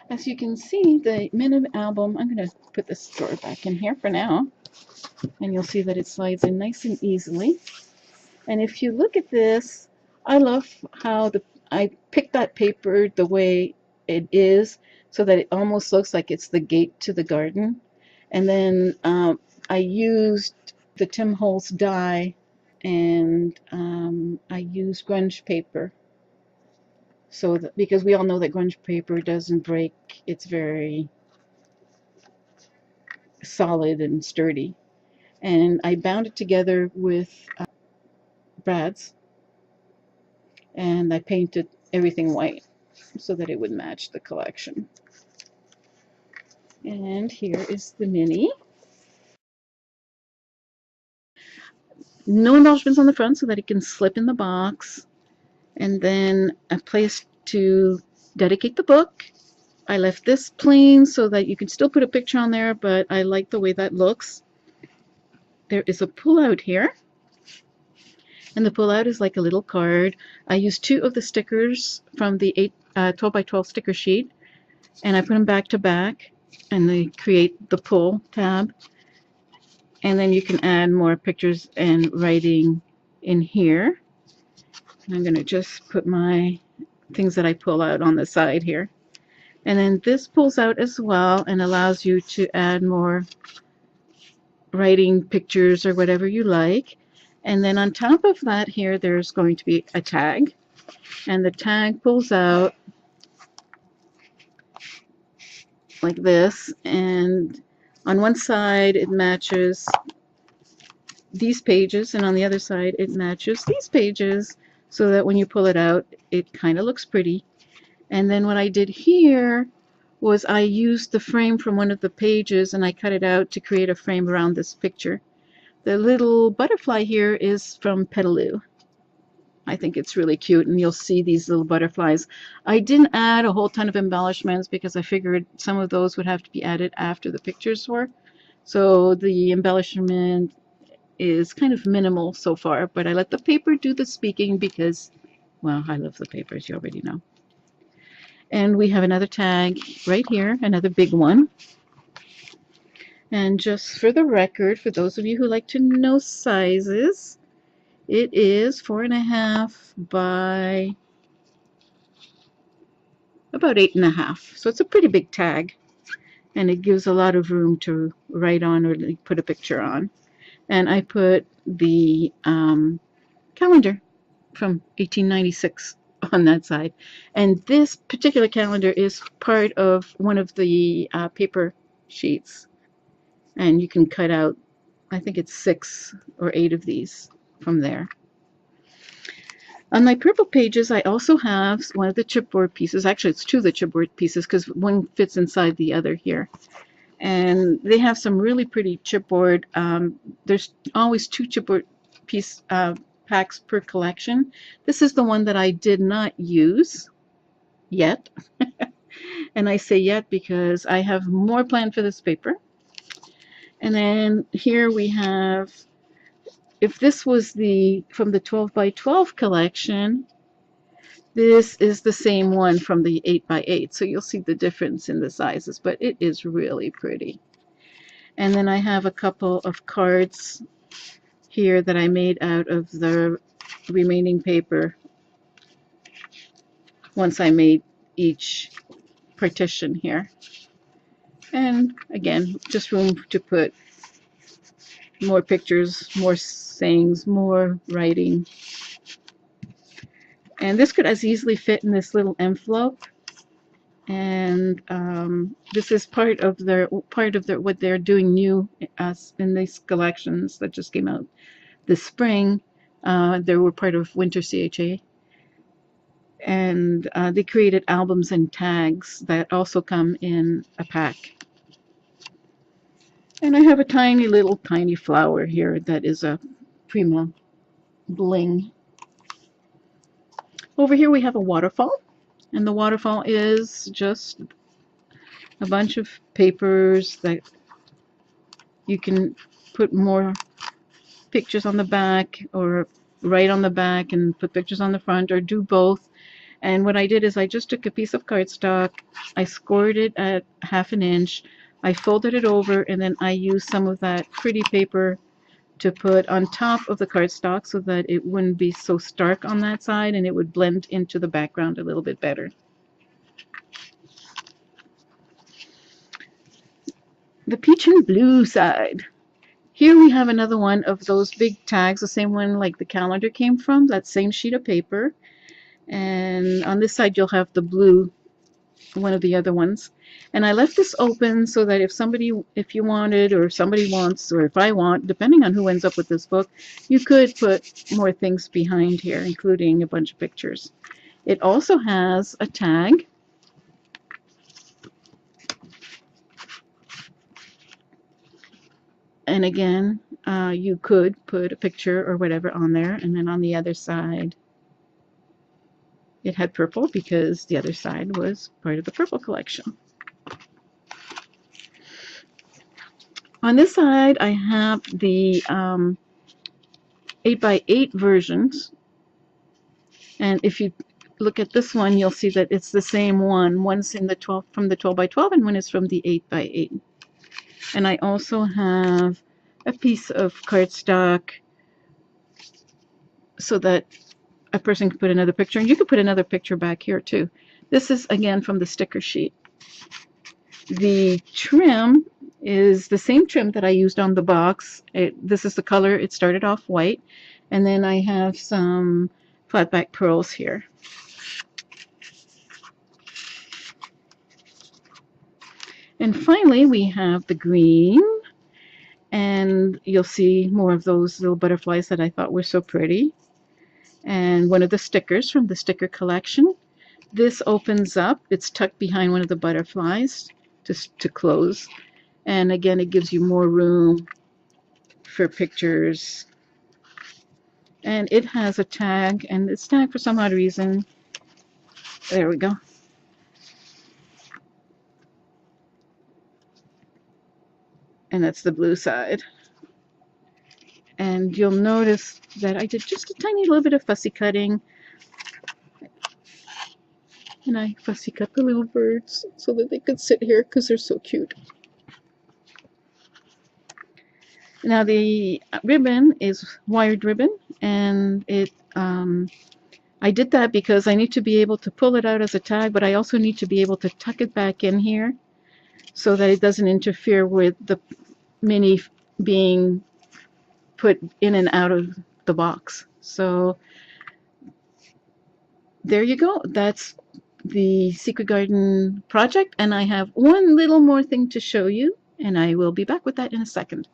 As you can see, the minute album, I'm going to put this drawer back in here for now, and you'll see that it slides in nice and easily. And if you look at this, I love how I picked that paper the way it is so that it almost looks like it's the gate to the garden. And then I used the Tim Holtz die, and I used grunge paper. So that, because we all know that grunge paper doesn't break, it's very solid and sturdy. And I bound it together with brads, and I painted everything white so that it would match the collection. And here is the mini. No embellishments on the front so that it can slip in the box. And then a place to dedicate the book. I left this plain so that you can still put a picture on there, but I like the way that looks. There is a pull-out here. And the pull-out is like a little card. I used 2 of the stickers from the 12 by 12 sticker sheet, and I put them back to back, and they create the pull tab. And then you can add more pictures and writing in here. And I'm going to just put my things that I pull out on the side here. And then this pulls out as well and allows you to add more writing, pictures, or whatever you like. And then on top of that here, there's going to be a tag. And the tag pulls out like this. And on one side, it matches these pages, and on the other side, it matches these pages, so that when you pull it out, it kind of looks pretty. And then what I did here was I used the frame from one of the pages, and I cut it out to create a frame around this picture. The little butterfly here is from Petaloo. I think it's really cute, and you'll see these little butterflies. I didn't add a whole ton of embellishments because I figured some of those would have to be added after the pictures were. So the embellishment is kind of minimal so far, but I let the paper do the speaking because, well, I love the paper, as you already know. And we have another tag right here, another big one. And just for the record, for those of you who like to know sizes, it is 4.5 by about 8.5. So it's a pretty big tag, and it gives a lot of room to write on or put a picture on. And I put the calendar from 1896 on that side. And this particular calendar is part of one of the paper sheets. And you can cut out, I think it's 6 or 8 of these from there. On my purple pages, I also have one of the chipboard pieces. Actually, it's 2 of the chipboard pieces because one fits inside the other here. And they have some really pretty chipboard. There's always 2 chipboard piece packs per collection. This is the one that I did not use yet. And I say yet because I have more planned for this paper. And then here we have, if this was from the 12 by 12 collection, this is the same one from the 8 by 8. So you'll see the difference in the sizes, but it is really pretty. And then I have a couple of cards here that I made out of the remaining paper once I made each partition here. And again, just room to put more pictures, more sayings, more writing. And this could as easily fit in this little envelope. And this is part of what they're doing new in these collections that just came out this spring. They were part of Winter CHA. And they created albums and tags that also come in a pack. And I have a tiny flower here that is a Prima bling. Over here we have a waterfall, and the waterfall is just a bunch of papers that you can put more pictures on the back or write on the back and put pictures on the front, or do both. And what I did is I just took a piece of cardstock, I scored it at 1/2 inch, I folded it over, and then I used some of that pretty paper to put on top of the cardstock so that it wouldn't be so stark on that side and it would blend into the background a little bit better. The peach and blue side. Here we have another one of those big tags, the same one like the calendar came from, that same sheet of paper. And on this side you'll have the blue, one of the other ones. And I left this open so that if you wanted, or if somebody wants, or if I want, depending on who ends up with this book, you could put more things behind here, including a bunch of pictures. It also has a tag. And again, you could put a picture or whatever on there. And then on the other side, it had purple because the other side was part of the purple collection. On this side, I have the 8x8 versions. And if you look at this one, you'll see that it's the same one. One's in the 12 from the 12x12 and one is from the 8x8. And I also have a piece of cardstock so that a person can put another picture, and you could put another picture back here too. This is again from the sticker sheet. The trim is the same trim that I used on the box. This is the color. It started off white, and then I have some flat back pearls here. And finally we have the green, and you'll see more of those little butterflies that I thought were so pretty. And one of the stickers from the sticker collection. This opens up. It's tucked behind one of the butterflies to close. And again, it gives you more room for pictures. And it has a tag, and it's tagged for some odd reason. There we go. And that's the blue side. And you'll notice that I did just a tiny little bit of fussy cutting. And I fussy cut the little birds so that they could sit here because they're so cute. Now the ribbon is wired ribbon, and I did that because I need to be able to pull it out as a tag, but I also need to be able to tuck it back in here so that it doesn't interfere with the mini being put in and out of the box. So there you go. That's the Secret Garden project, and I have one little more thing to show you, and I will be back with that in a second.